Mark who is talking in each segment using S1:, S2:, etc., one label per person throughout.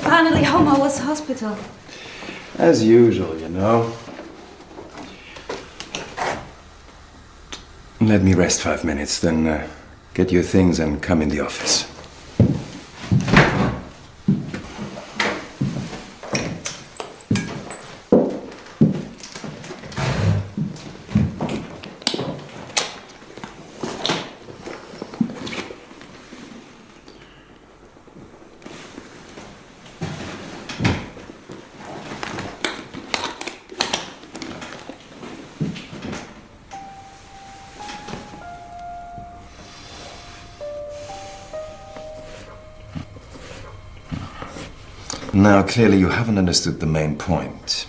S1: finally home. How was hospital?
S2: As usual, you know. Let me rest 5 minutes, then get your things and come in the office. Now, clearly you haven't understood the main point.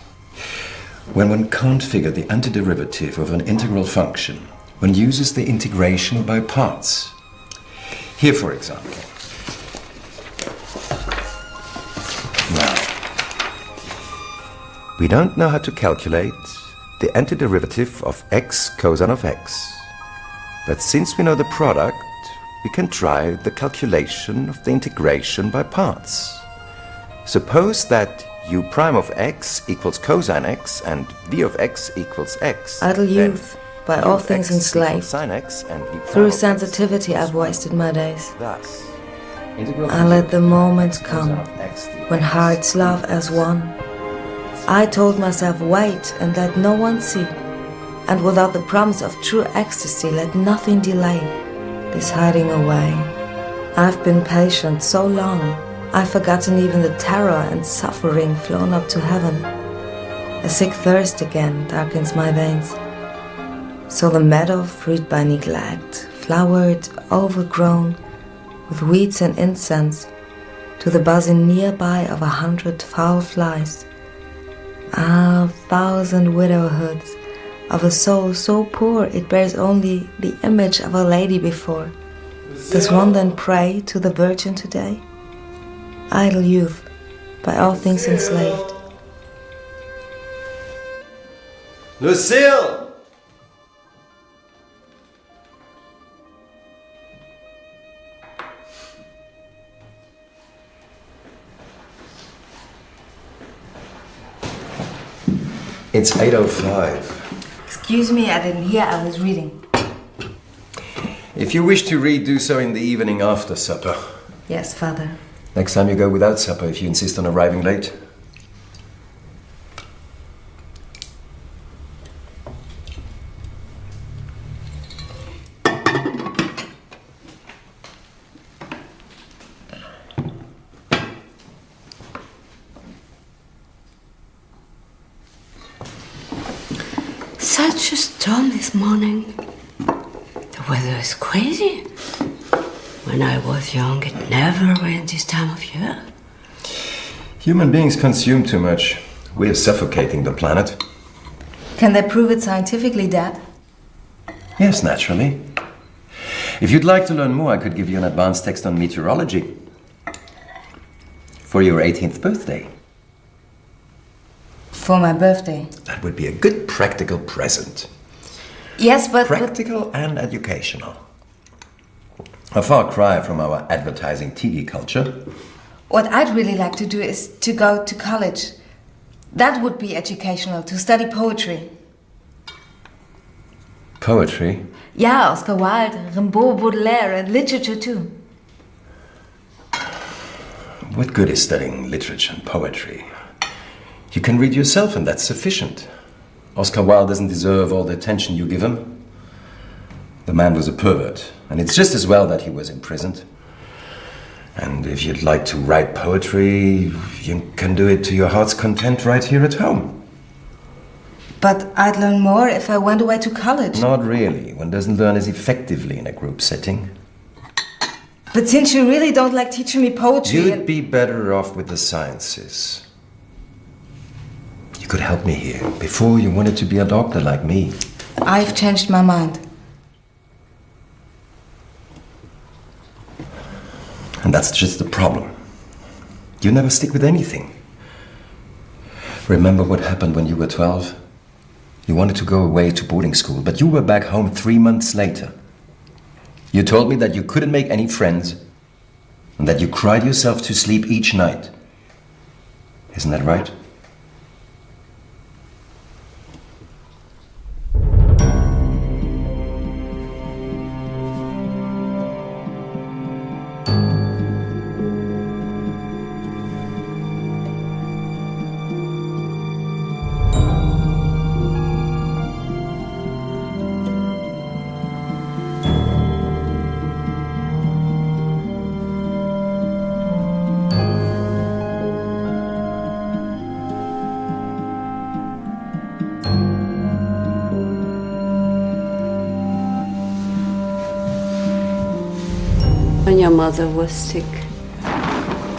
S2: When one can't figure the antiderivative of an integral function, one uses the integration by parts. Here, for example. Now, we don't know how to calculate the antiderivative of x cosine of x. But since we know the product, we can try the calculation of the integration by parts. Suppose that u prime of x equals cosine x and v of x equals x.
S1: Idle youth, by all things enslaved.
S2: Sine x and v
S1: Through sensitivity I've wasted my days.
S2: Thus,
S1: I let the moment come when hearts love as one. I told myself wait and let no one see, and without the promise of true ecstasy let nothing delay this hiding away. I've been patient so long, I've forgotten even the terror and suffering flown up to heaven. A sick thirst again darkens my veins. So the meadow freed by neglect, flowered, overgrown, with weeds and incense, to the buzzing nearby of 100 foul flies. Ah, 1,000 widowhoods of a soul so poor it bears only the image of a lady before. Does one then pray to the Virgin today? Idle youth, by all things enslaved.
S2: Lucille! It's 8:05.
S1: Excuse me, I didn't hear, I was reading.
S2: If you wish to read, do so in the evening after supper.
S1: Yes, Father.
S2: Next time you go without supper if you insist on arriving late.
S3: Such a storm this morning. The weather is crazy. When I was young, it never rained this time of year.
S2: Human beings consume too much. We're suffocating the planet.
S1: Can they prove it scientifically, Dad?
S2: Yes, naturally. If you'd like to learn more, I could give you an advanced text on meteorology. For your 18th birthday.
S1: For my birthday.
S2: That would be a good practical present.
S1: Yes, but...
S2: Practical and educational. A far cry from our advertising TV culture.
S1: What I'd really like to do is to go to college. That would be educational, to study poetry.
S2: Poetry?
S1: Yeah, Oscar Wilde, Rimbaud, Baudelaire, and literature too.
S2: What good is studying literature and poetry? You can read yourself and that's sufficient. Oscar Wilde doesn't deserve all the attention you give him. The man was a pervert, and it's just as well that he was imprisoned. And if you'd like to write poetry, you can do it to your heart's content right here at home.
S1: But I'd learn more if I went away to college.
S2: Not really. One doesn't learn as effectively in a group setting.
S1: But since you really don't like teaching me poetry...
S2: You'd be better off with the sciences. You could help me here. Before, you wanted to be a doctor like me.
S1: I've changed my mind.
S2: And that's just the problem. You never stick with anything. Remember what happened when you were 12? You wanted to go away to boarding school, but you were back home 3 months later. You told me that you couldn't make any friends and that you cried yourself to sleep each night. Isn't that right?
S3: When your mother was sick,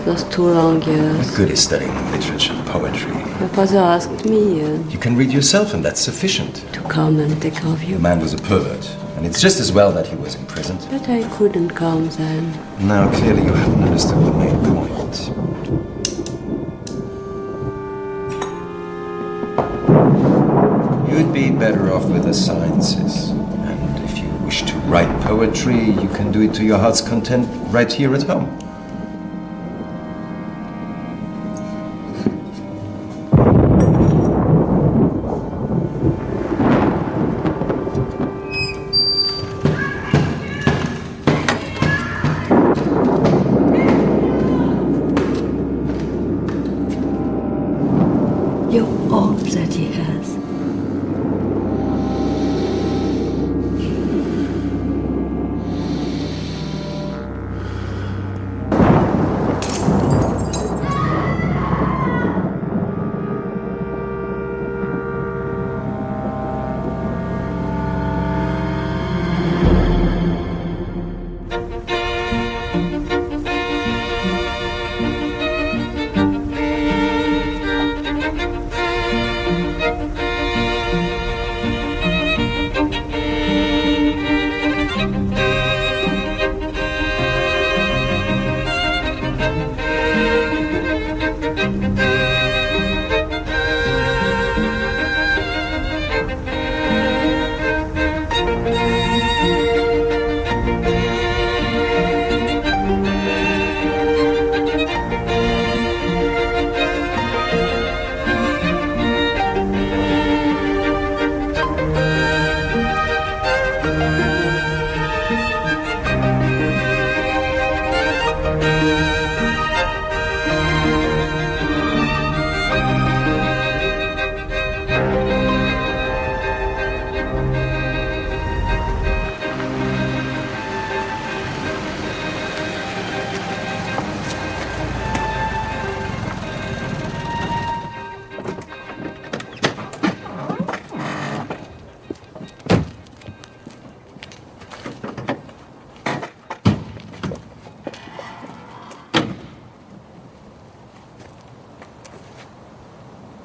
S3: those 2 long years,
S2: What good is studying literature and poetry?
S3: your father asked me
S2: You can read yourself, and that's sufficient.
S3: to come and take care of
S2: The
S3: you.
S2: man was a pervert, and it's just as well that he was imprisoned.
S3: But I couldn't come then.
S2: Now, clearly you haven't understood the main point. You'd be better off with the sciences. And if you wish to write poetry, you can do it to your heart's content right here at home.
S3: You're all that he has.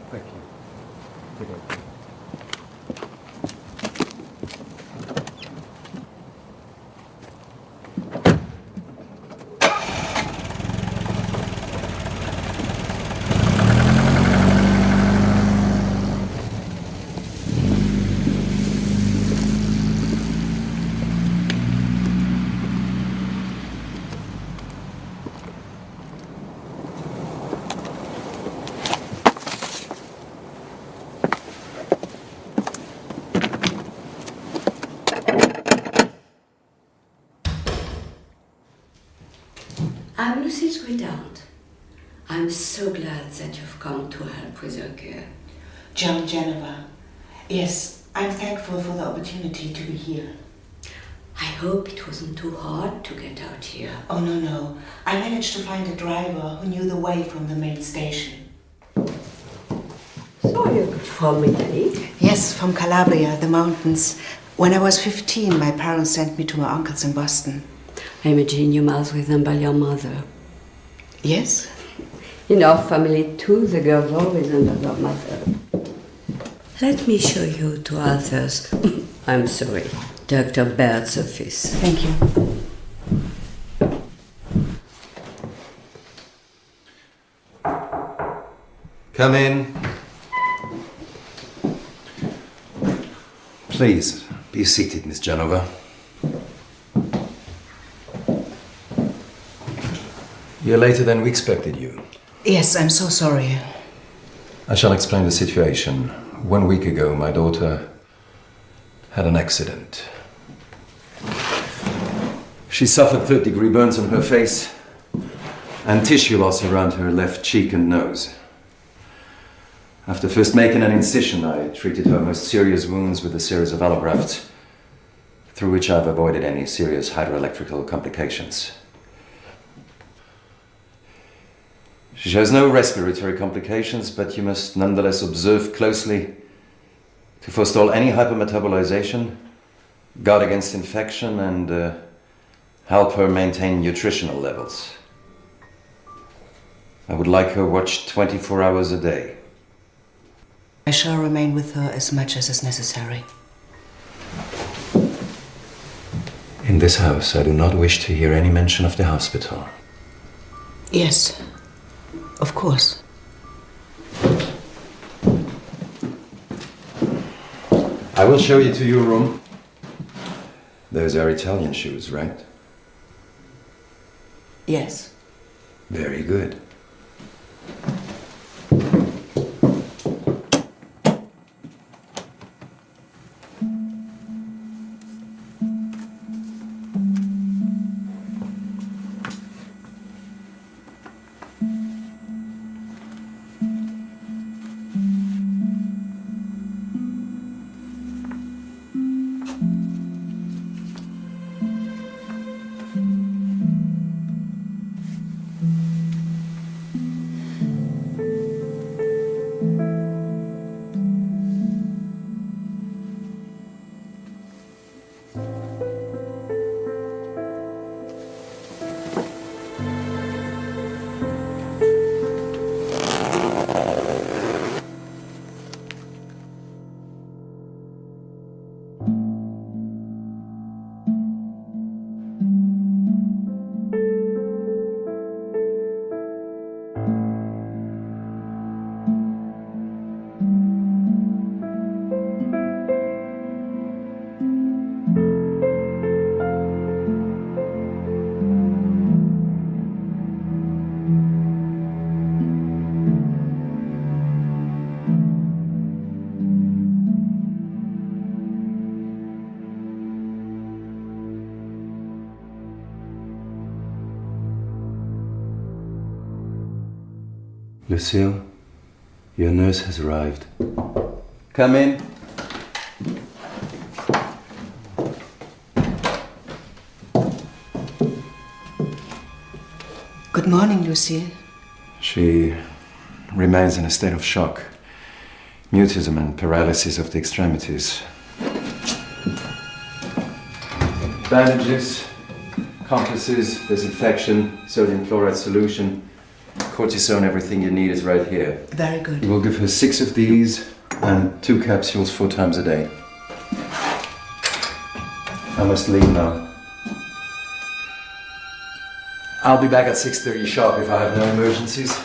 S2: Thank you.
S3: I'm Lucille's great aunt. I'm so glad that you've come to help with your care.
S4: Joan Geneva. Yes, I'm thankful for the opportunity to be here.
S3: I hope it wasn't too hard to get out here.
S4: Oh, no. I managed to find a driver who knew the way from the main station.
S3: So you're from Italy?
S4: Yes, from Calabria, the mountains. When I was 15, my parents sent me to my uncle's in Boston.
S3: I imagine you must resemble your mother.
S4: Yes?
S3: In our family too, the girls always resemble their mother. Let me show you to others. I'm sorry, Dr. Baird's office.
S4: Thank you.
S2: Come in. Please, be seated, Miss Genova. You're later than we expected you.
S4: Yes, I'm so sorry.
S2: I shall explain the situation. 1 week ago, my daughter had an accident. She suffered third-degree burns on her face and tissue loss around her left cheek and nose. After first making an incision, I treated her most serious wounds with a series of allografts, through which I've avoided any serious hydroelectrical complications. She shows no respiratory complications, but you must nonetheless observe closely to forestall any hypermetabolization, guard against infection, and help her maintain nutritional levels. I would like her watched 24 hours a day.
S4: I shall remain with her as much as is necessary.
S2: In this house, I do not wish to hear any mention of the hospital.
S4: Yes, of course.
S2: I will show you to your room. Those are Italian shoes, right?
S4: Yes.
S2: Very good. Lucille, your nurse has arrived. Come in.
S4: Good morning, Lucille.
S2: She remains in a state of shock, mutism and paralysis of the extremities. Bandages, compresses, disinfection, sodium chloride solution, cortisone, everything you need is right here.
S4: Very good.
S2: We'll give her 6 of these and 2 capsules 4 times a day. I must leave now. I'll be back at 6:30 sharp if I have no emergencies.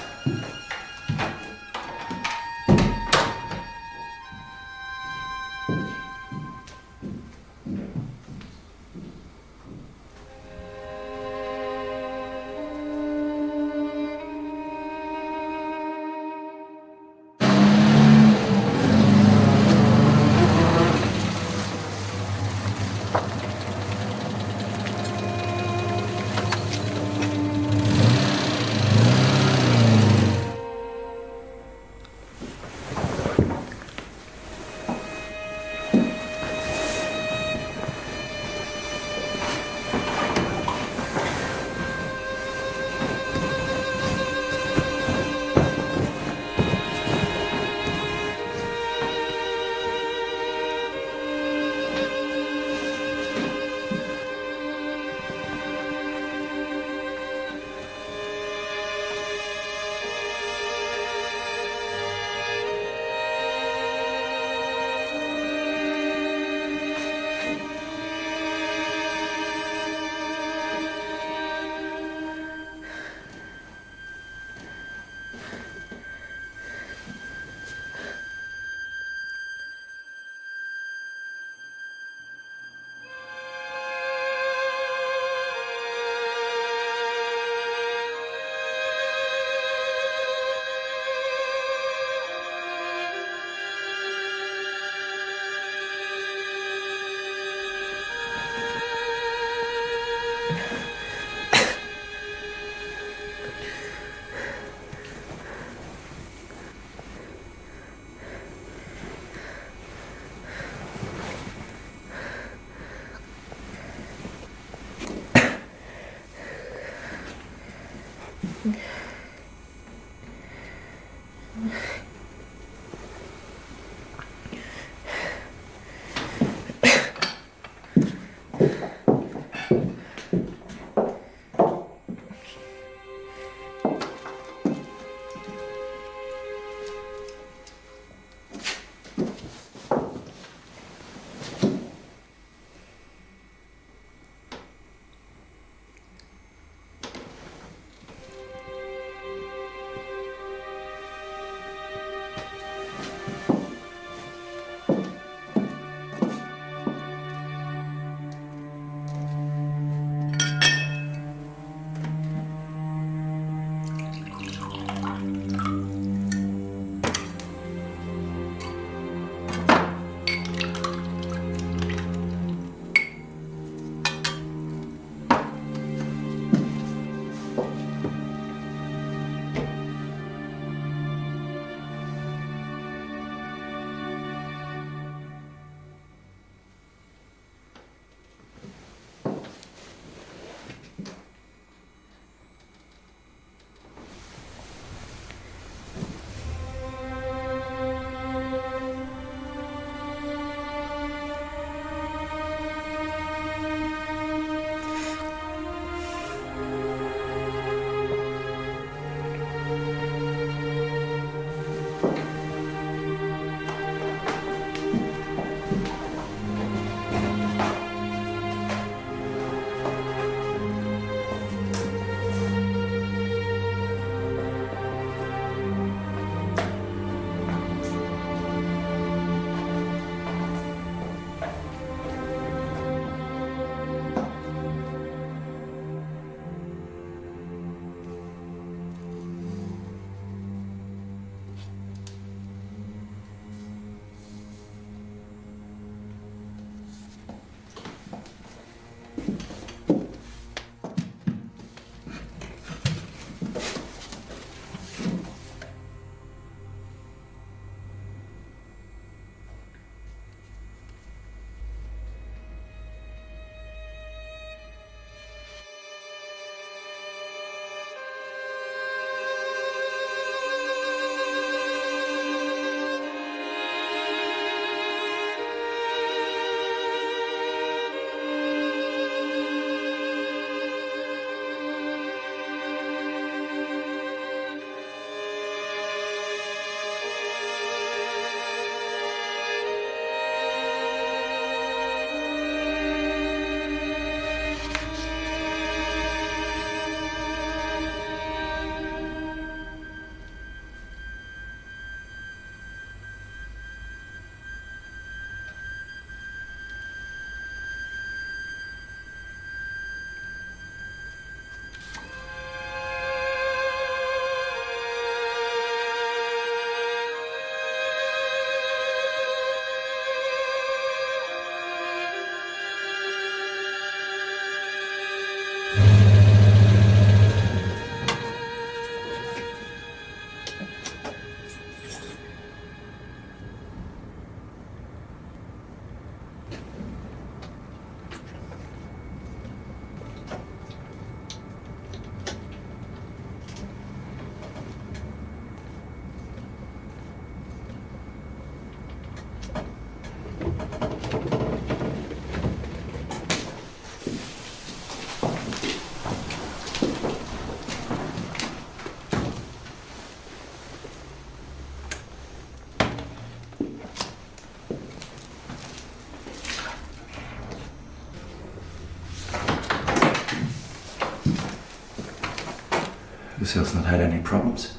S2: Lucille's not had any problems.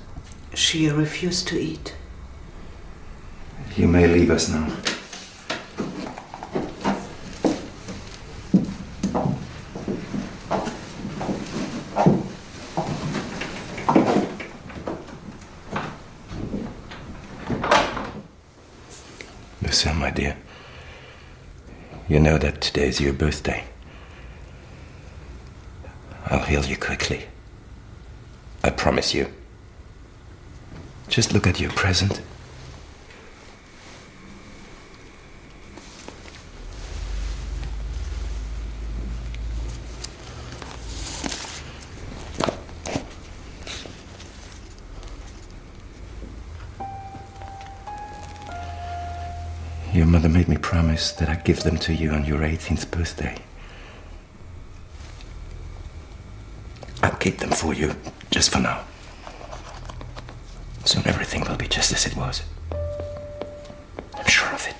S4: She refused to eat.
S2: You may leave us now. Lucille, my dear, you know that today's your birthday. I'll heal you quickly. I promise you. Just look at your present. Your mother made me promise that I'd give them to you on your 18th birthday. I'll keep them for you, just for now. Soon everything will be just as it was. I'm sure of it.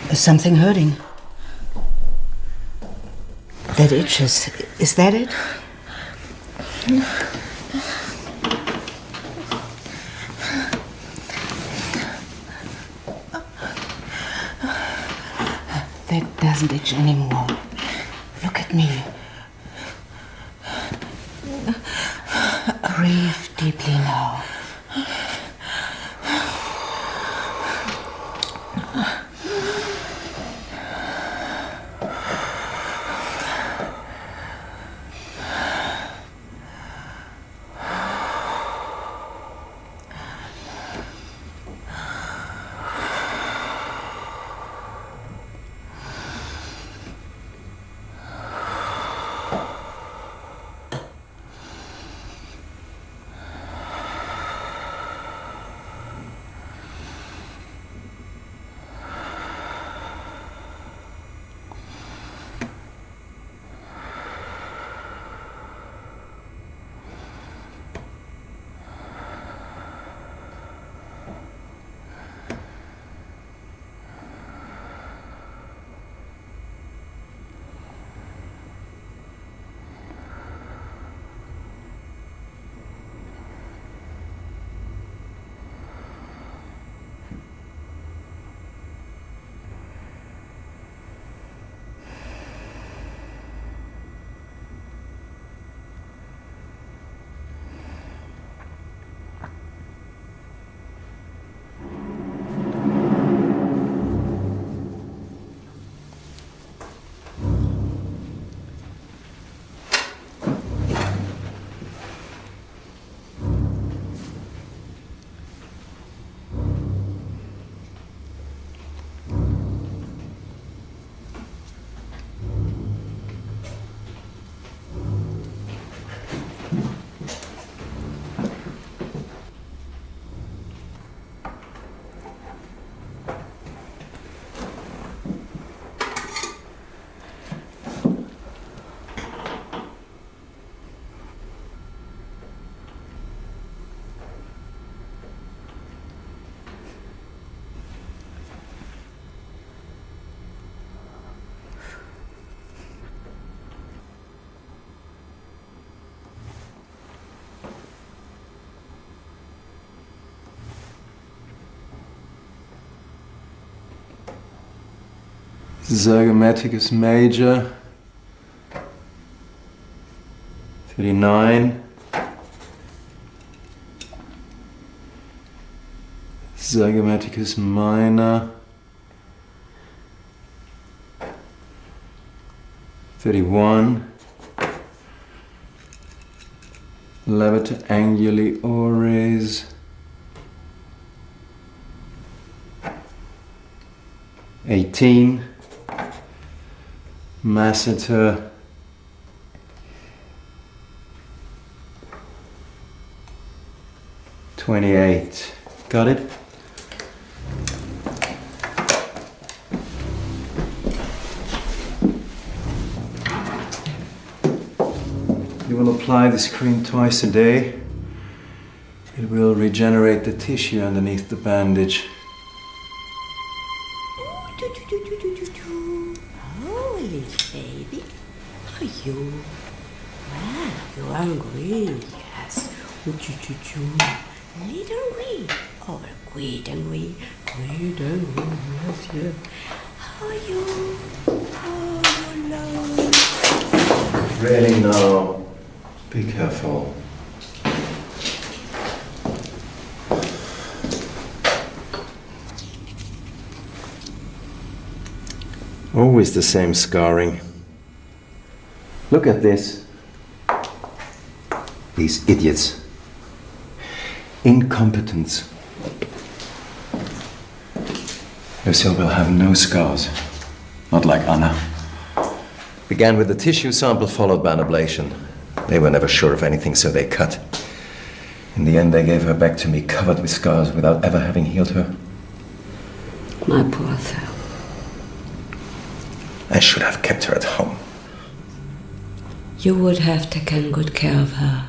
S4: There's something hurting. That itches. Is that it? That doesn't itch anymore. Look at me. Breathe deeply now.
S2: Zygomaticus major, 39. Zygomaticus minor, 31. Levator anguli oris. 18. Masseter. 28. Got it? You will apply this cream twice a day. It will regenerate the tissue underneath the bandage.
S3: Oh, little baby. How are you? Well, you're hungry, yes. Little hungry. Oh, great hungry. Great hungry, yes, yes. How are you? Oh, love.
S2: Really, no. Be careful. Always the same scarring. Look at this. These idiots. Incompetence. Lucille will have no scars. Not like Anna. Began with a tissue sample followed by an ablation. They were never sure of anything, so they cut. In the end, they gave her back to me covered with scars without ever having healed her.
S3: My poor thing.
S2: I should have kept her at home.
S3: You would have taken good care of her.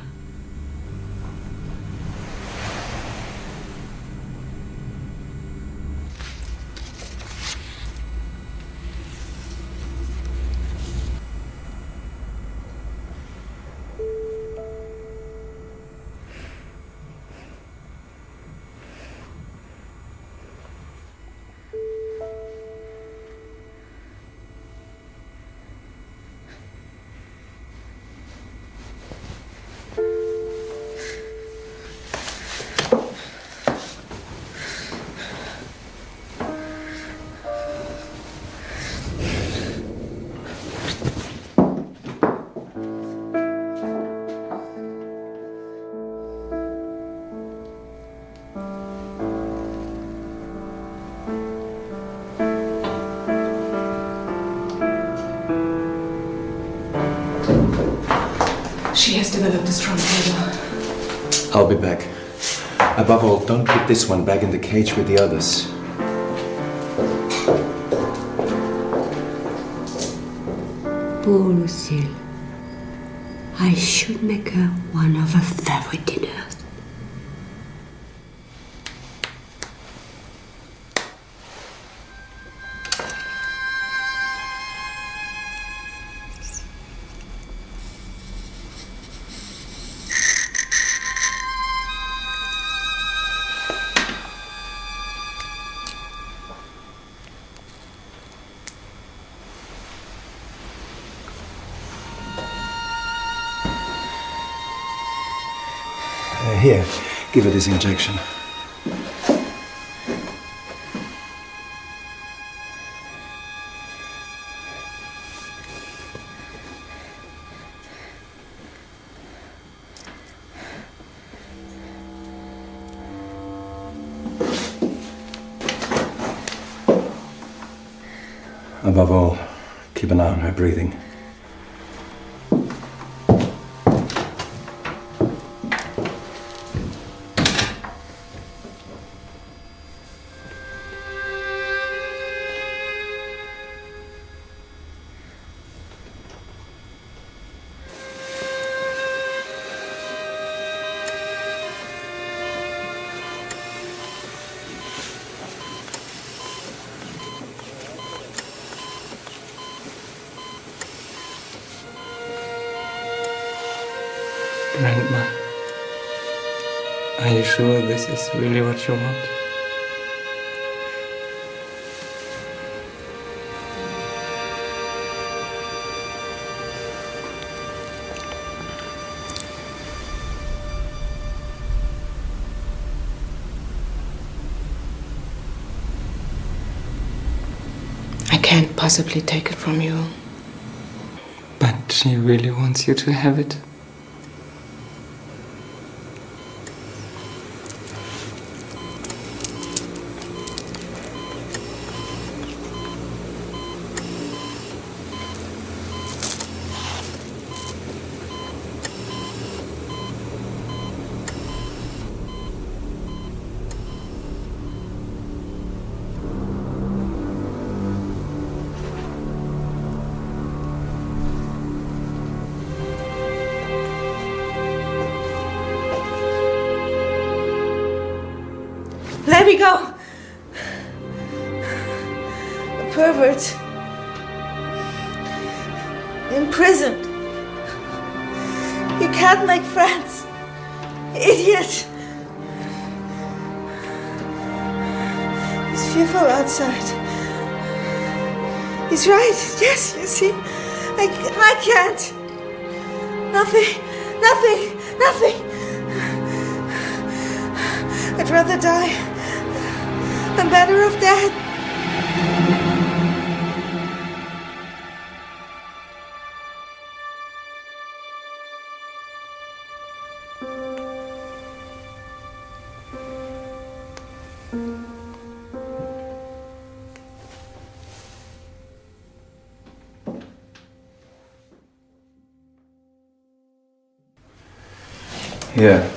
S5: She has developed a strong fever.
S2: I'll be back. Above all, don't put this one back in the cage with the others.
S3: Poor Lucille. I should make her one of her favorite dinners.
S2: Here, give her this injection. Above all, keep an eye on her breathing.
S6: Grandma, are you sure this is really what you want?
S5: I can't possibly take it from you.
S6: she really wants you to have it.
S1: Let me go! A pervert. Imprisoned. You can't make friends. Idiot! He's fearful outside. He's right. Yes, you see. I can't. Nothing. I'd rather die. I'm better off dead.
S2: Here.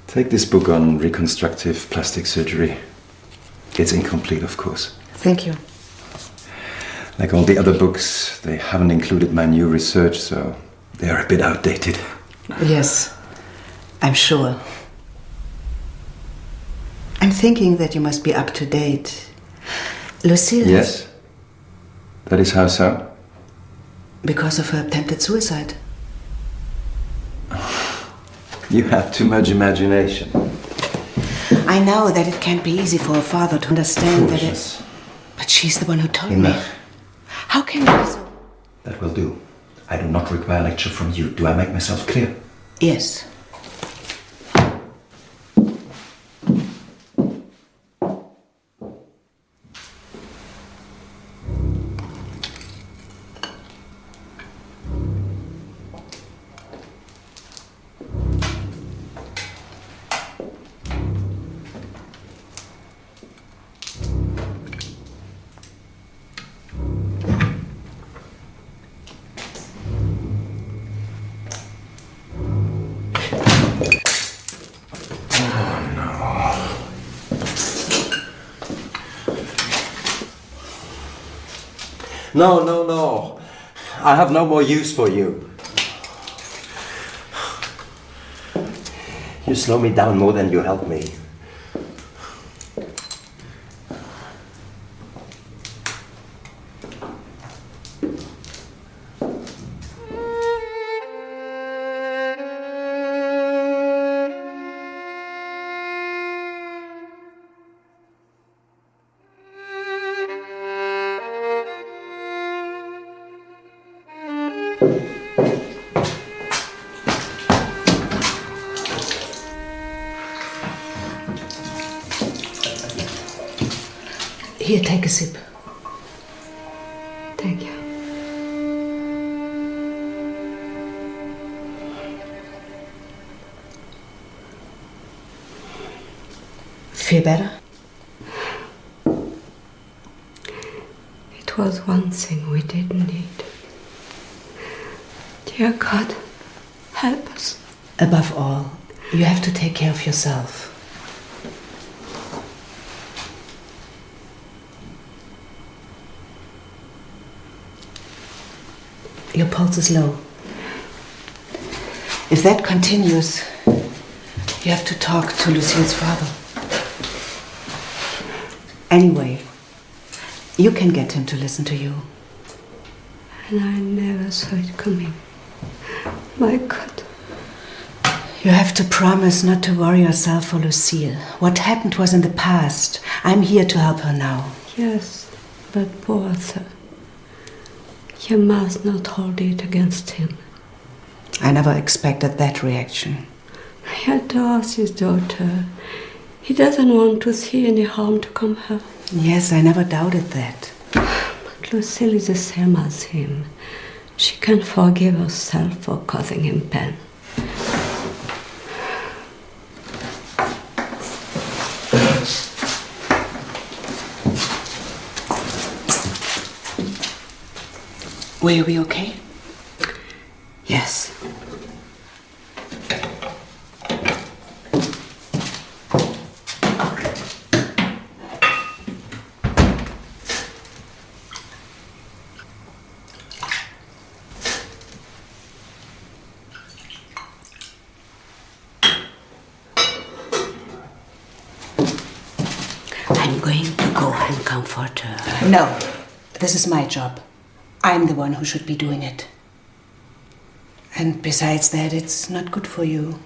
S2: Take this book on reconstructive plastic surgery. It's incomplete, of course.
S4: Thank you.
S2: Like all the other books, they haven't included my new research, so they are a bit outdated.
S4: Yes, I'm sure. I'm thinking that you must be up to date. Lucille.
S2: Yes? That is how so?
S4: Because of her attempted suicide.
S2: You have too much imagination.
S4: I know that it can't be easy for a father to understand that
S2: Foolishness.
S4: But she's the one who told me.
S2: Enough.
S4: How can you be so...
S2: That will do. I do not require a lecture from you. Do I make myself clear?
S4: Yes.
S2: No. I have no more use for you. You slow me down more than you help me.
S4: Here, take a sip.
S3: Thank you.
S4: Feel better?
S3: It was one thing we didn't need. Dear God, help us.
S4: Above all, you have to take care of yourself. Your pulse is low. If that continues, you have to talk to Lucille's father. Anyway, you can get him to listen to you.
S3: And I never saw it coming. My God.
S4: You have to promise not to worry yourself for Lucille. What happened was in the past. I'm here to help her now.
S3: Yes, but poor Arthur. You must not hold it against him.
S4: I never expected that reaction.
S3: He adores his daughter. He doesn't want to see any harm to come her.
S4: Yes, I never doubted that.
S3: But Lucille is the same as him. she can forgive herself for causing him pain.
S4: Will you be okay?
S3: Yes. I'm going to go and comfort her.
S4: No, this is my job. I'm the one who should be doing it. And besides that, it's not good for you.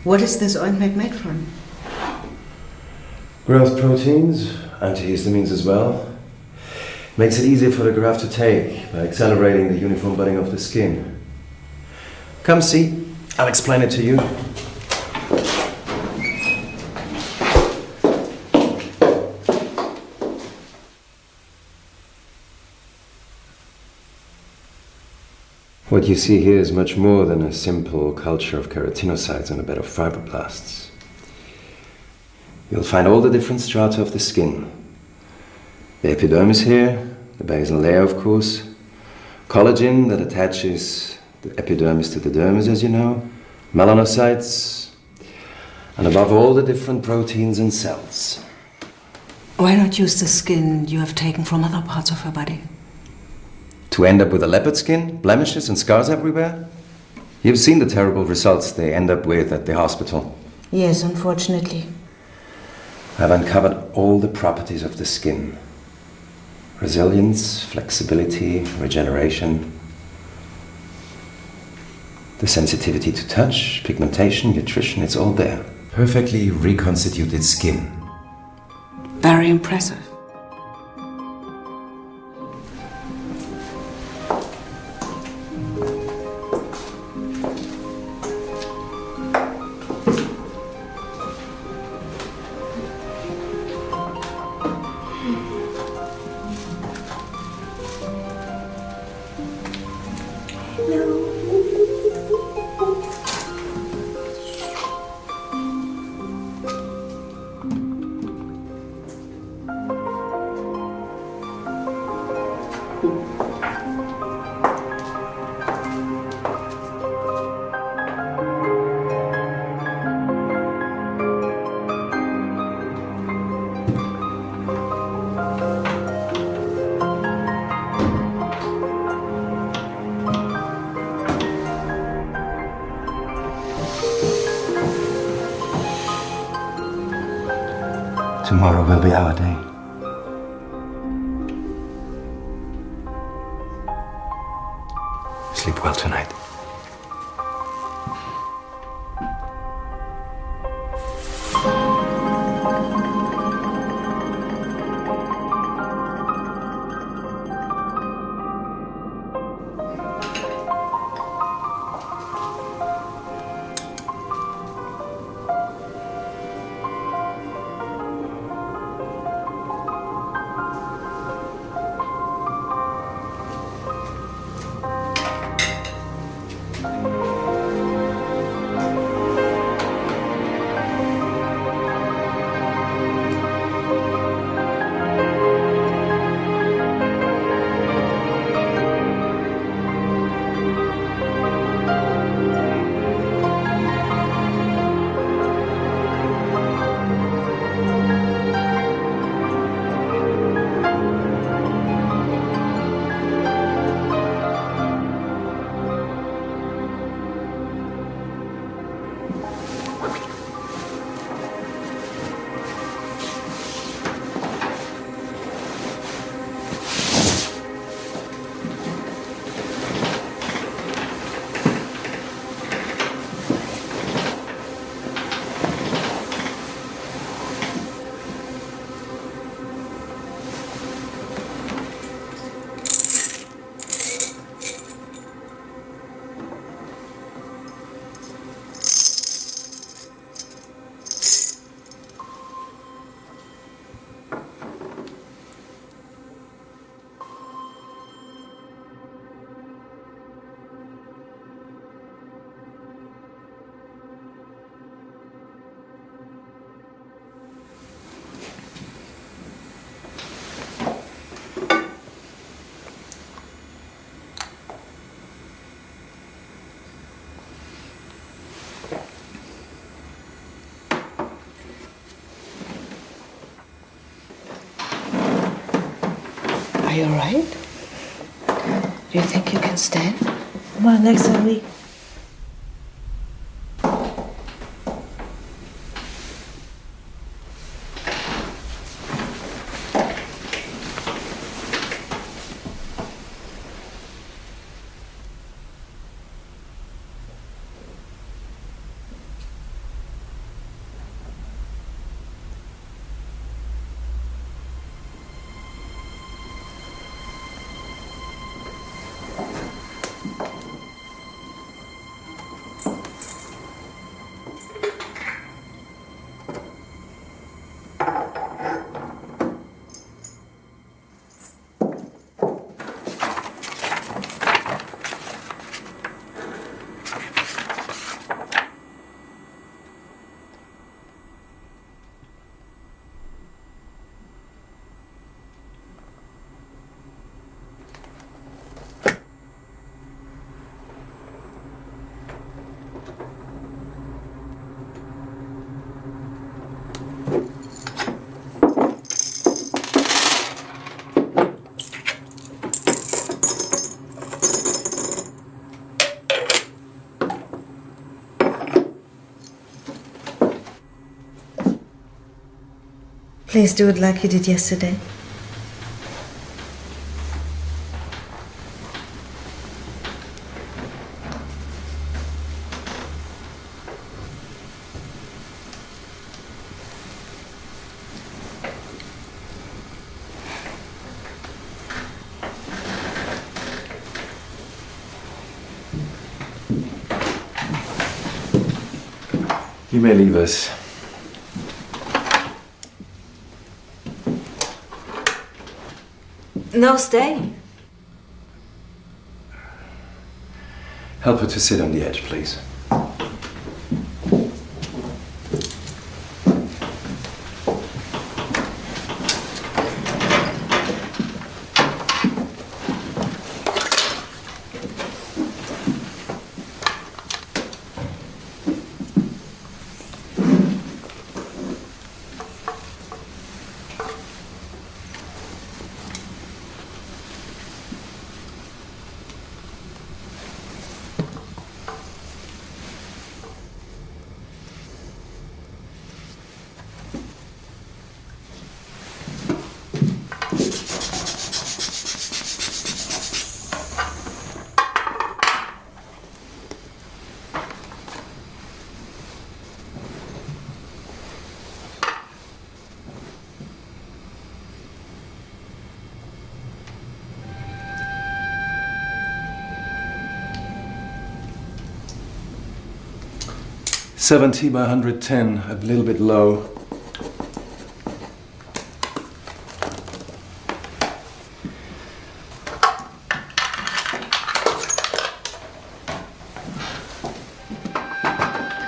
S4: What is this ointment made from?
S2: Growth proteins, antihistamines as well. Makes it easier for the graft to take by accelerating the uniform budding of the skin. Come see, I'll explain it to you. What you see here is much more than a simple culture of keratinocytes on a bed of fibroblasts. You'll find all the different strata of the skin. The epidermis here, the basal layer of course, collagen that attaches the epidermis to the dermis as you know, melanocytes, and above all the different proteins and cells.
S4: Why not use the skin you have taken from other parts of your body?
S2: To end up with a leopard skin, blemishes and scars everywhere? You've seen the terrible results they end up with at the hospital.
S4: Yes, unfortunately.
S2: I've uncovered all the properties of the skin. Resilience, flexibility, regeneration. The sensitivity to touch, pigmentation, nutrition, it's all there. Perfectly reconstituted skin.
S4: Very impressive.
S2: Tomorrow will be our day. Sleep well tonight.
S4: Are you all right? Do you think you can stand?
S1: My legs are weak. Please do it like you did yesterday.
S2: You may leave us.
S1: No, stay.
S2: Help her to sit on the edge, please. $70 by 110, a little bit low.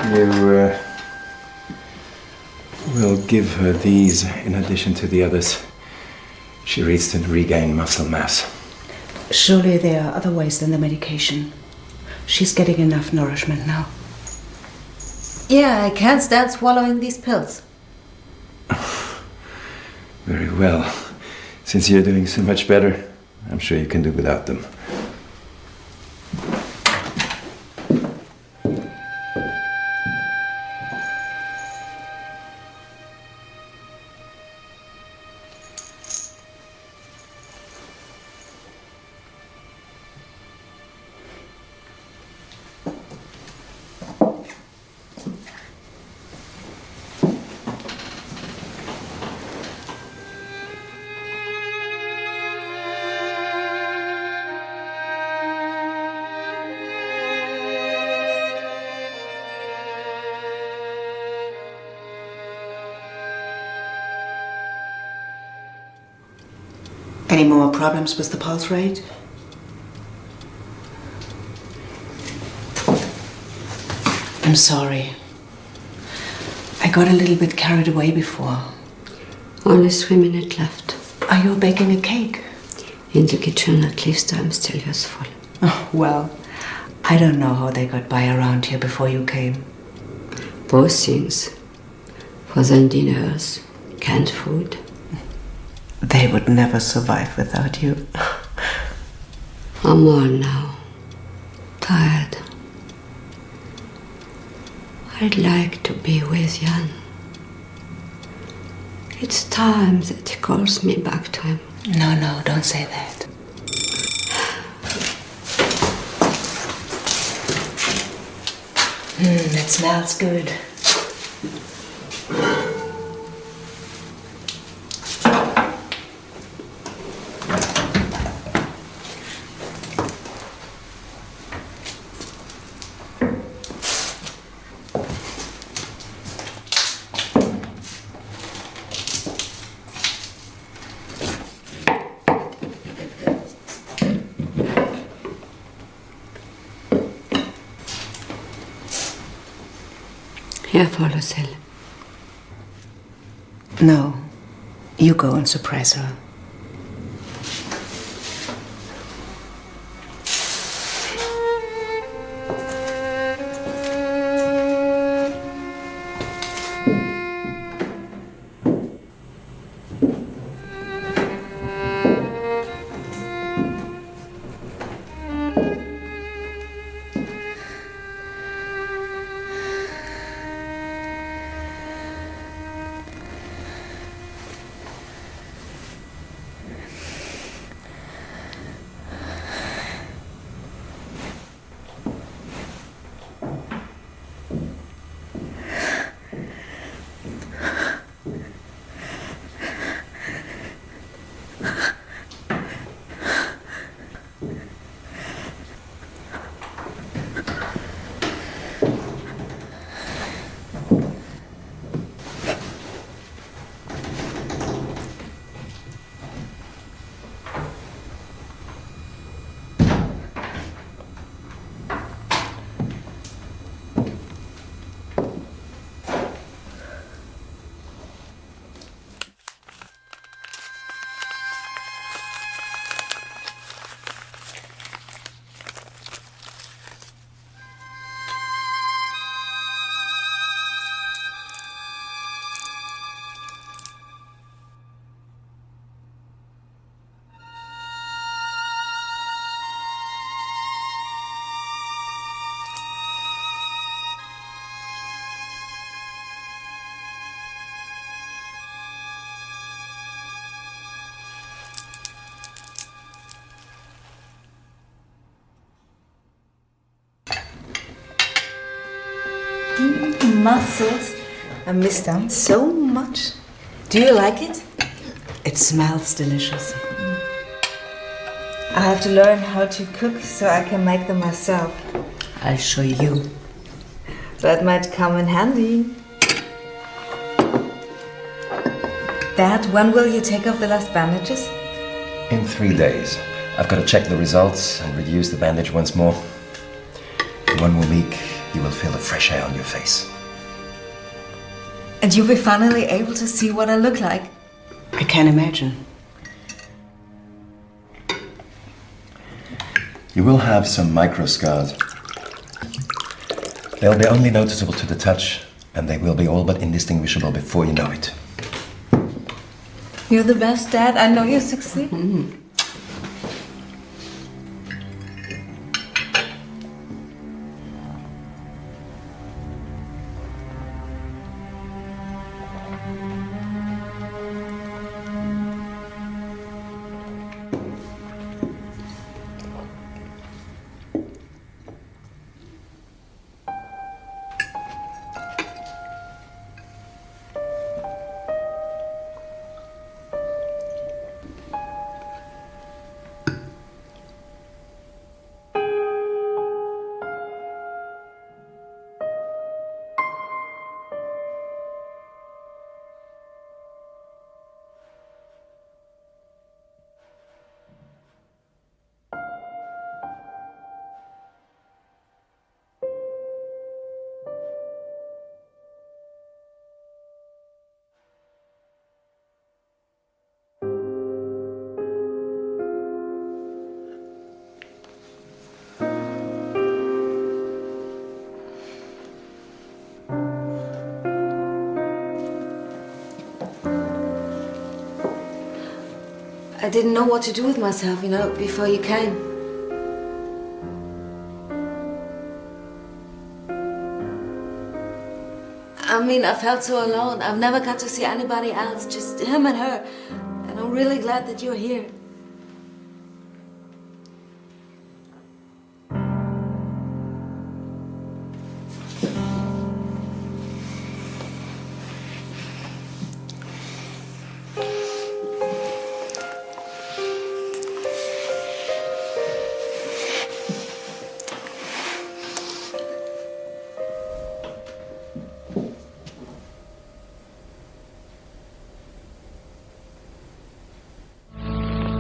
S2: You will give her these in addition to the others. She needs to regain muscle mass.
S4: Surely there are other ways than the medication. She's getting enough nourishment now.
S1: Yeah, I can't stand swallowing these pills.
S2: Very well. Since you're doing so much better, I'm sure you can do without them.
S4: Any more problems with the pulse rate? I'm sorry. I got a little bit carried away before.
S3: Only 3 minutes left.
S4: Are you baking a cake?
S3: In the kitchen, at least I'm still useful.
S4: Oh, well, I don't know how they got by around here before you came.
S3: Both things. Frozen dinners, canned food.
S4: They would never survive without you.
S3: I'm old now. Tired. I'd like to be with Jan. It's time that he calls me back to him.
S4: No, don't say that. It smells good.
S3: Here for Lucille.
S4: No, you go and surprise her.
S1: Mussels. I miss them so much. Do you like it?
S4: It smells delicious.
S1: I have to learn how to cook so I can make them myself.
S3: I'll show you.
S1: That might come in handy. Dad, when will you take off the last bandages?
S2: In 3 days. I've got to check the results and reduce the bandage once more. In 1 more week, you will feel the fresh air on your face.
S1: And you'll be finally able to see what I look like.
S4: I can imagine.
S2: You will have some micro scars. They'll be only noticeable to the touch, and they will be all but indistinguishable before you know it.
S1: You're the best, Dad. I know you'll succeed. I didn't know what to do with myself, before you came. I felt so alone. I've never got to see anybody else, just him and her. And I'm really glad that you're here.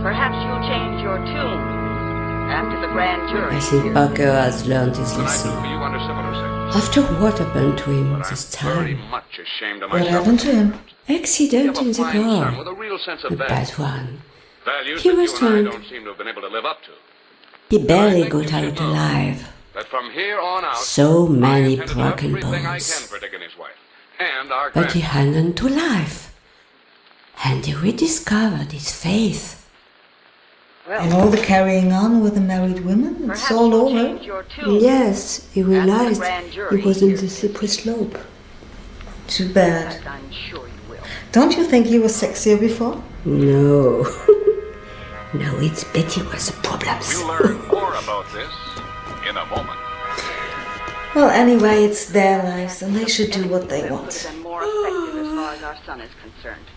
S7: Perhaps you'll change your tune after the grand jury.
S3: I think Parker has learned his lesson. After what happened to him this time?
S1: What happened to him?
S3: Accident in the car. A bad one. He was drunk. He barely got out alive. So many broken bones. But he hung on to life. And he rediscovered his faith.
S1: And all the carrying on with the married women, it's all over.
S3: Yes, he realized he was in the slippery slope.
S1: Too bad.
S7: I'm sure you will.
S1: Don't you think he was sexier before?
S3: No. No, it's Betty was the problem.
S8: We'll learn more about this in a moment.
S1: Well, anyway, it's their lives, and they should do what they want.
S7: And more effective as far as our son is concerned.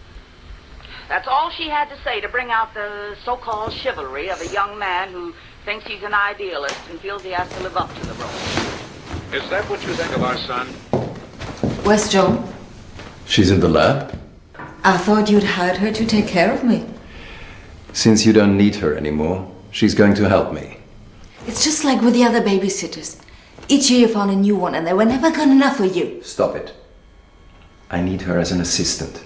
S7: That's all she had to say to bring out the so-called chivalry of a young man who thinks he's an idealist and feels he has to live up to the role.
S8: Is that what you think of our son?
S1: Where's Joan?
S2: She's in the lab.
S1: I thought you'd hired her to take care of me.
S2: Since you don't need her anymore, she's going to help me.
S1: It's just like with the other babysitters. Each year you found a new one, and they were never good enough for you.
S2: Stop it. I need her as an assistant.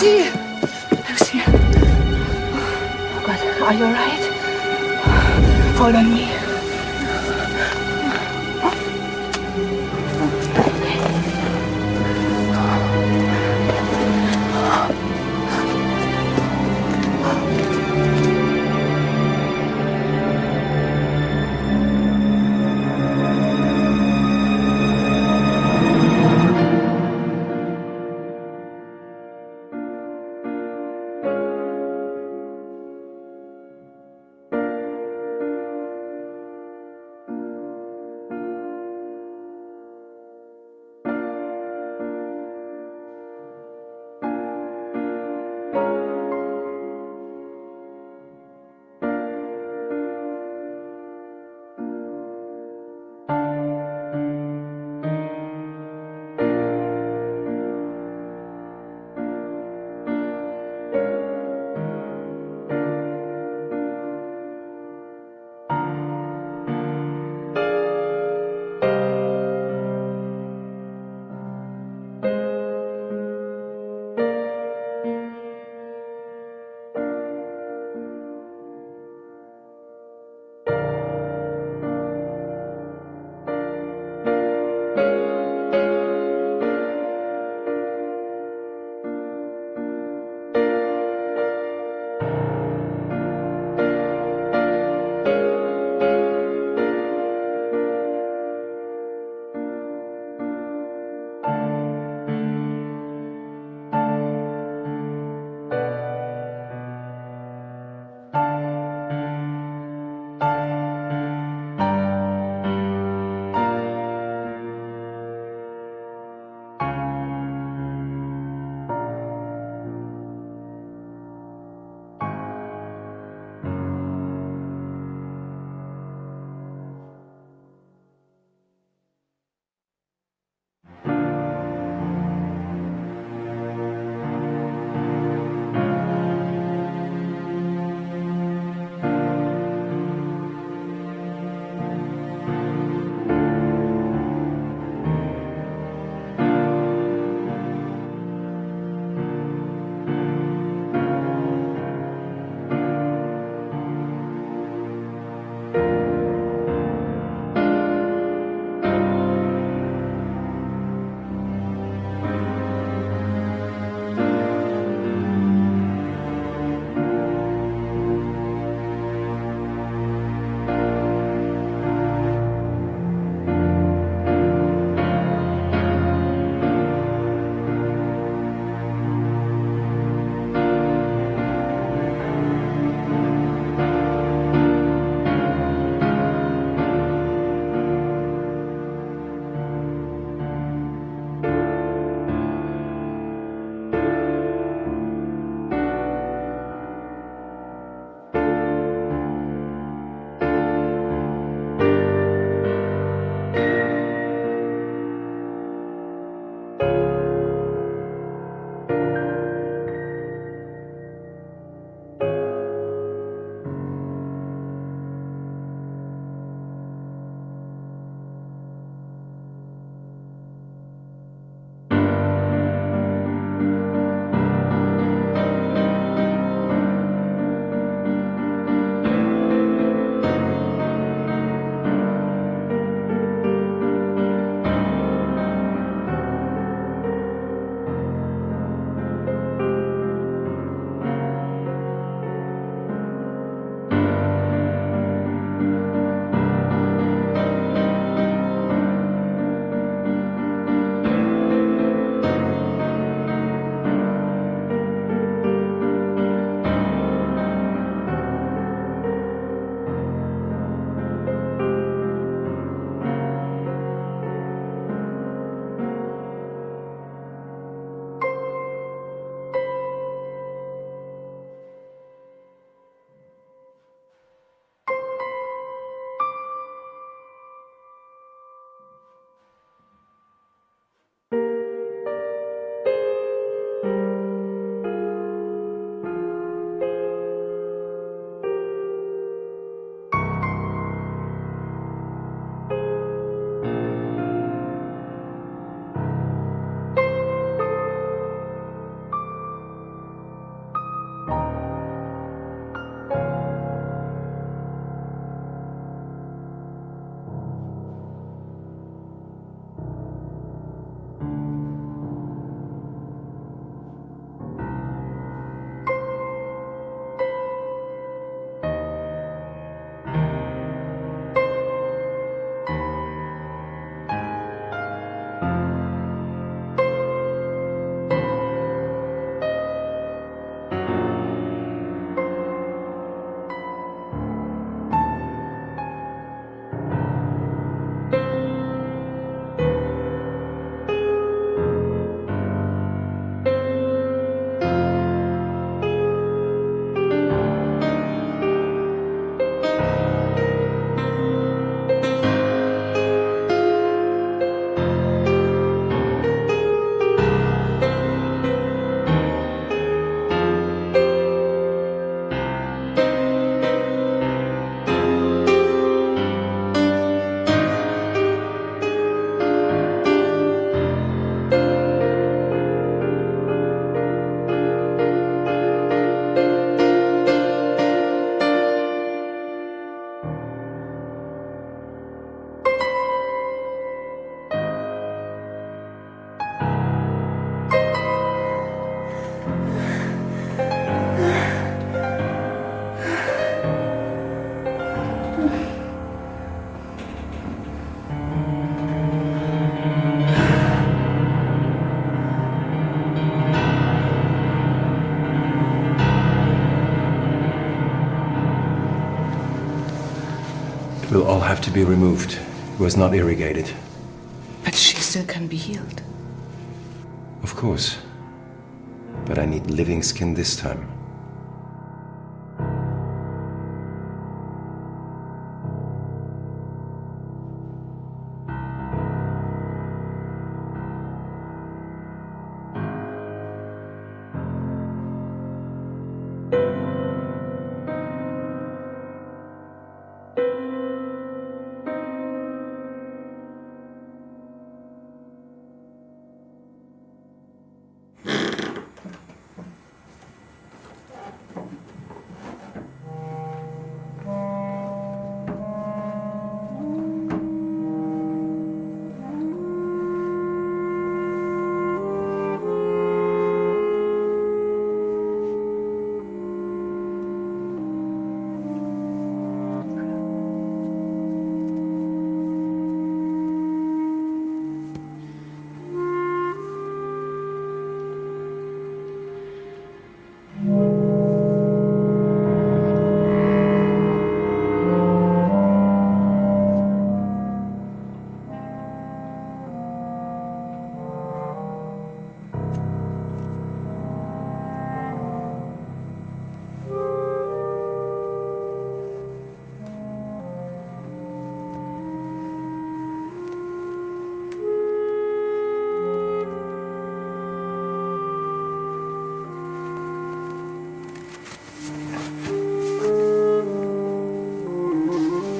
S5: Lucille! Lucille. Oh God, are you alright? Hold on me.
S2: will all have to be removed. It was not irrigated.
S4: But she still can be healed.
S2: Of course. But I need living skin this time.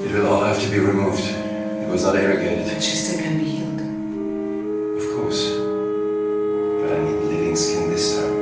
S2: It will all have to be removed. It was not irrigated.
S4: But she still can be healed.
S2: Of course. But I need living skin this time.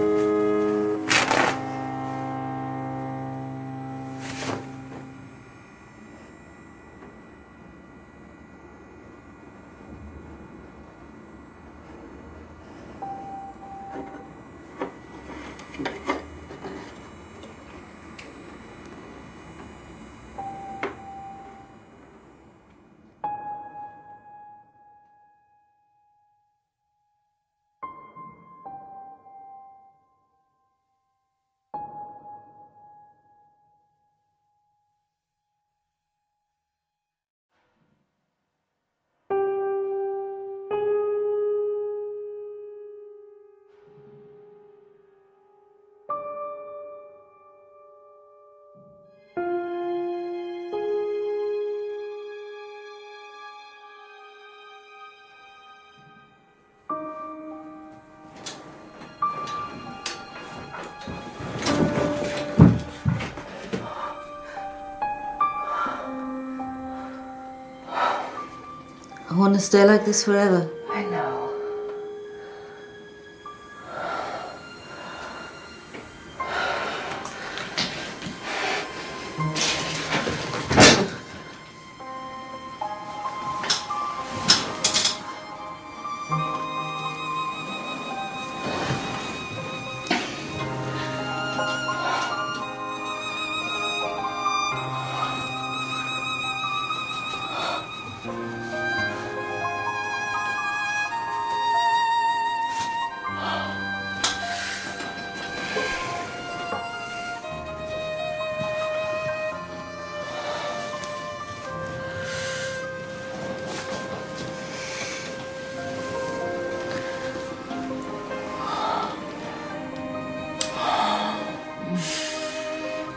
S1: I want to stay like this forever.
S4: I know.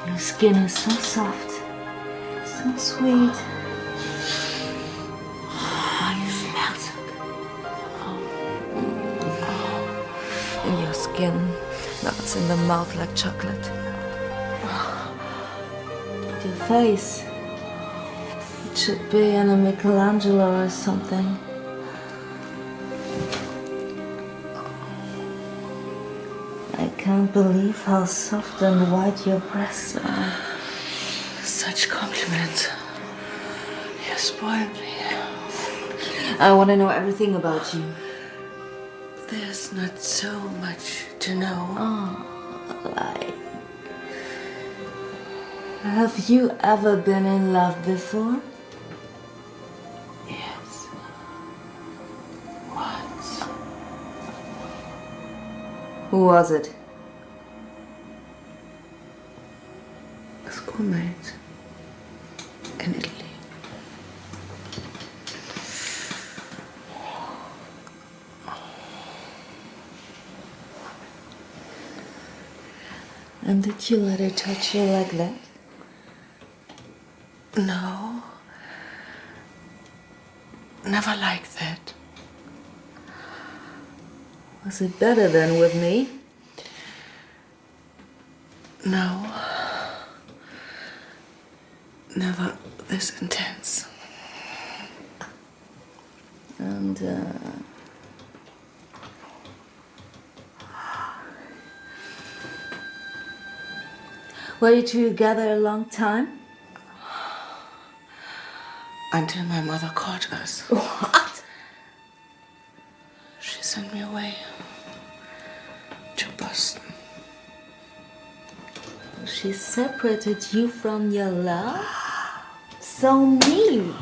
S1: Your skin is so soft, so sweet. You smell so good. Your skin melts in the mouth like chocolate. Your face, it should be in a Michelangelo or something. I can't believe how soft and white your breasts are.
S4: Such compliments. You spoiled me.
S1: I want to know everything about you.
S4: There's not so much to know.
S1: Oh, like... Have you ever been in love before?
S4: Yes. Once.
S1: Who was it?
S4: A schoolmate in Italy.
S1: And did you let her touch you like that?
S4: No. Never like that.
S1: Was it better than with me?
S4: No. Never this intense.
S1: And, were you together a long time?
S4: Until my mother caught us.
S1: What?
S4: She sent me away to Boston.
S1: She separated you from your love? So mean.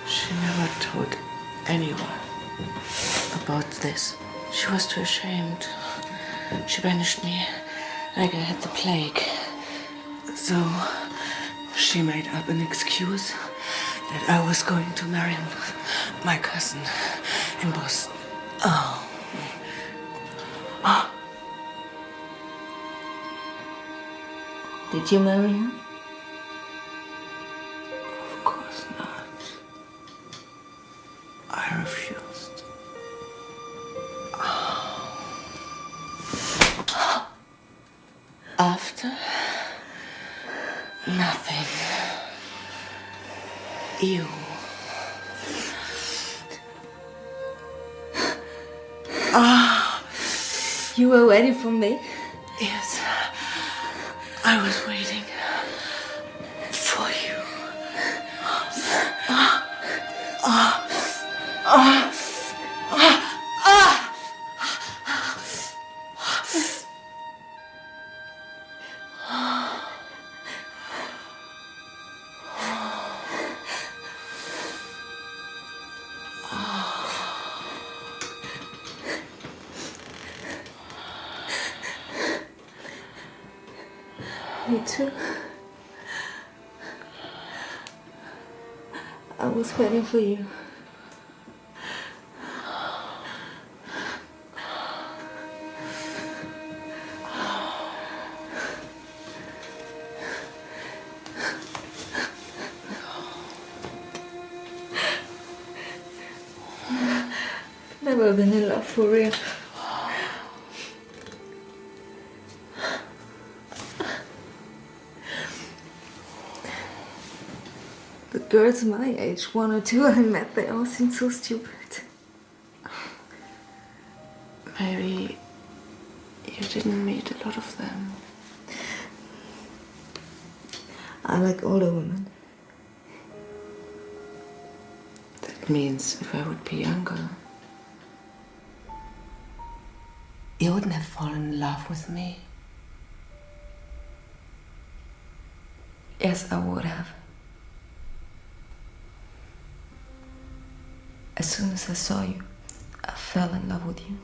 S4: She never told anyone about this. She was too ashamed. She banished me like I had the plague. So she made up an excuse that I was going to marry my cousin in Boston. Oh.
S1: Did you marry him?
S4: Of course not. I refused. After? Nothing. You.
S1: You were waiting for me?
S4: Yes. I was waiting for you.
S1: Me too. I was waiting for you. Never been in love for real. The girls my age, 1 or 2 I met, they all seem so stupid.
S4: Maybe you didn't meet a lot of them.
S1: I like older women.
S4: That means if I would be younger, you wouldn't have fallen in love with me.
S1: Yes, I would have. As soon as I saw you, I fell in love with you.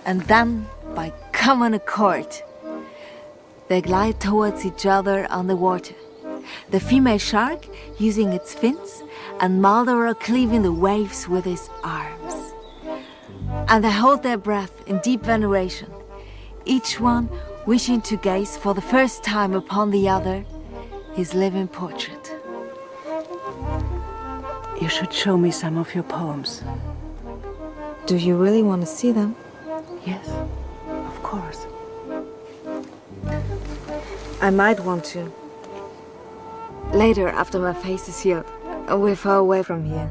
S1: And then, by common accord, they glide towards each other on the water. The female shark using its fins, and Maldoror cleaving the waves with his arms. And they hold their breath in deep veneration, each one wishing to gaze for the first time upon the other, his living portrait.
S4: You should show me some of your poems.
S1: Do you really want to see them?
S4: Yes, of course.
S1: I might want to. Later, after my face is healed, and we're far away from here.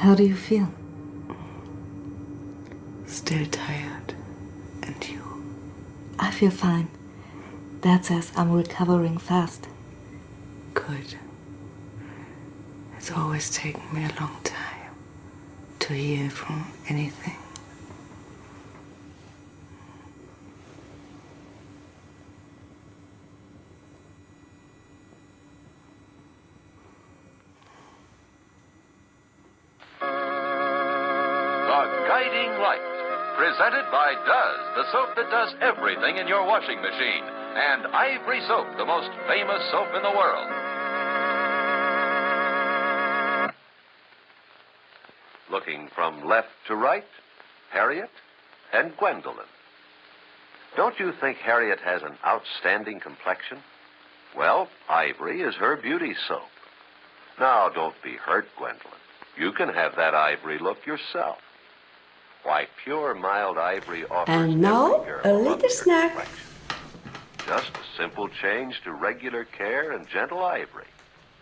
S1: How do you feel?
S4: Still tired. And you?
S1: I feel fine. Dad says I'm recovering fast.
S4: Good. It's always taken me a long time to heal from anything.
S8: The Guiding Light, presented by Does, the soap that does everything in your washing machine, and Ivory Soap, the most famous soap in the world. Looking from left to right, Harriet and Gwendolyn. Don't you think Harriet has an outstanding complexion? Well, Ivory is her beauty soap. Now, don't be hurt, Gwendolyn. You can have that ivory look yourself. Why, pure, mild ivory offers
S3: And now,
S8: every girl
S3: a
S8: loves
S3: little
S8: your
S3: snack.
S8: complexion. Just a simple change to regular care and gentle ivory.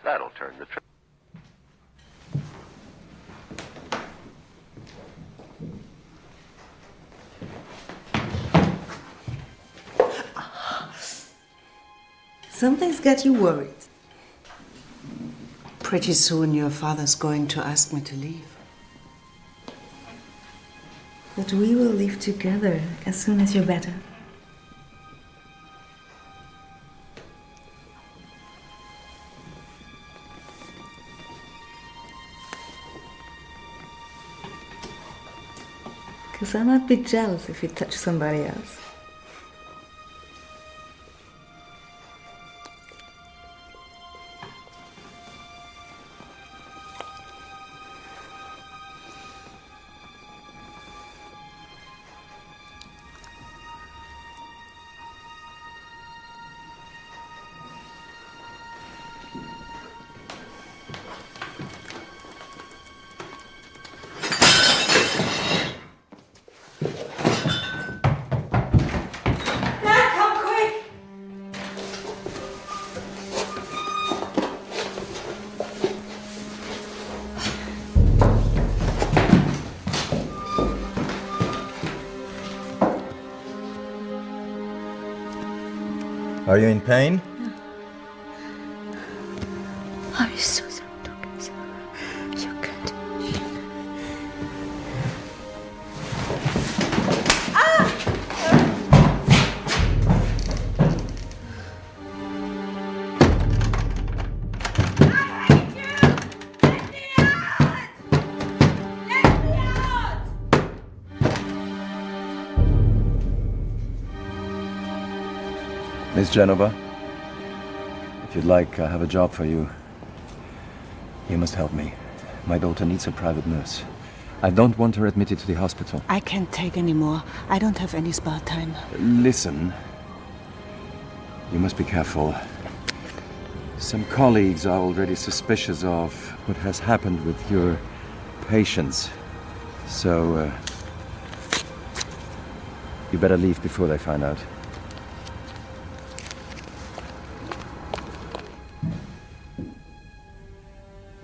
S8: That'll turn the trick.
S1: Something's got you worried.
S4: Pretty soon your father's going to ask me to leave.
S1: But we will leave together as soon as you're better. Because I might be jealous if you touch somebody else.
S9: Are you in pain?
S5: Are you so sorry, Lucas? You can't.
S2: Miss Genova, if you'd like, I have a job for you. You must help me. My daughter needs a private nurse. I don't want her admitted to the hospital.
S4: I can't take any more. I don't have any spare time.
S2: Listen, you must be careful. Some colleagues are already suspicious of what has happened with your patients. So, you better leave before they find out.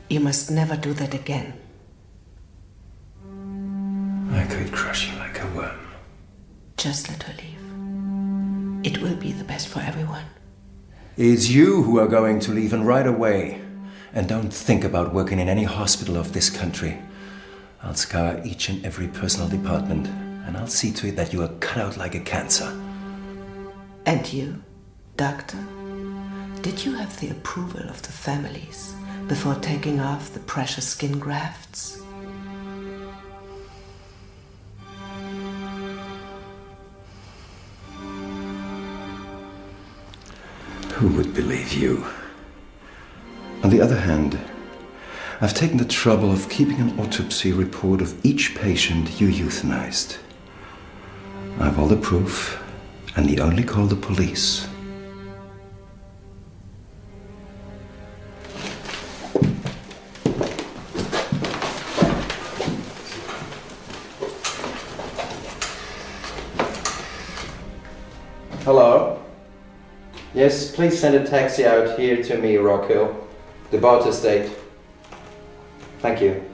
S4: You must never do that again.
S2: I could crush you like a worm.
S4: Just let her leave. It will be the best for everyone.
S2: It's you who are going to leave, and right away. And don't think about working in any hospital of this country. I'll scour each and every personal department, and I'll see to it that you are cut out like a cancer.
S4: And you, doctor? Did you have the approval of the families before taking off the precious skin grafts?
S2: Who would believe you? On the other hand, I've taken the trouble of keeping an autopsy report of each patient you euthanized. I have all the proof and need only call the police.
S9: Hello? Yes, please send a taxi out here to me, Rock Hill. The Boat Estate. Thank you.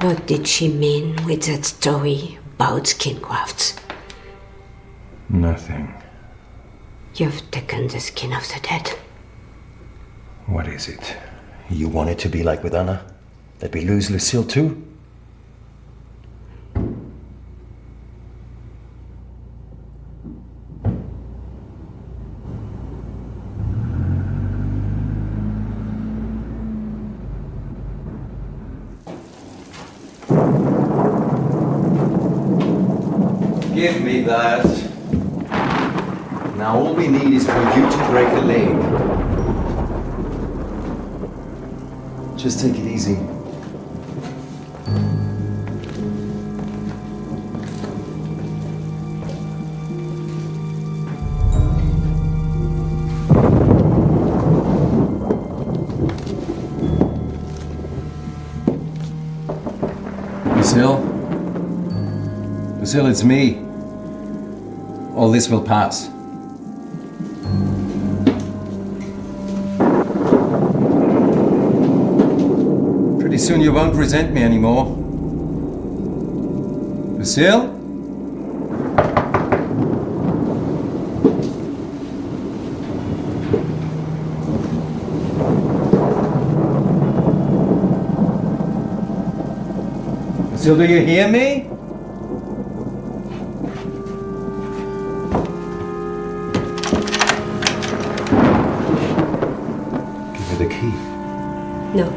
S3: What did she mean with that story about skin grafts?
S2: Nothing.
S3: You've taken the skin of the dead.
S2: What is it? You want it to be like with Anna? That we lose Lucille too? Give me that. Now all we need is for you to break a leg. Just take it easy. Lucille? Lucille, it's me. All this will pass. Pretty soon you won't resent me anymore. Lucille? Lucille, do you hear me? The key.
S3: No.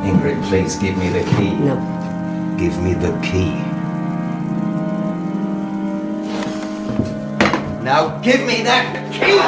S2: Ingrid, please give me the key.
S3: No.
S2: Give me the key. Now give me that key!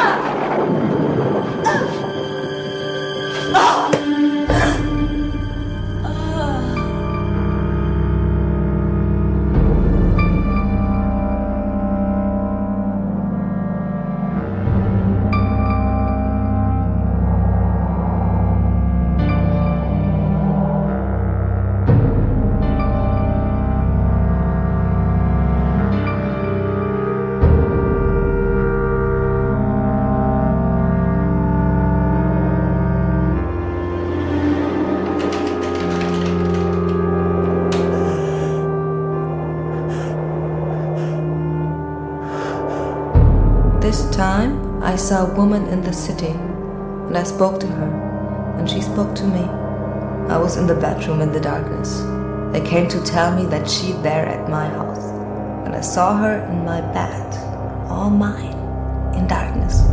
S1: This time, I saw a woman in the city, and I spoke to her, and she spoke to me. I was in the bedroom in the darkness. They came to tell me that she'd there at my house, and I saw her in my bed, all mine, in darkness.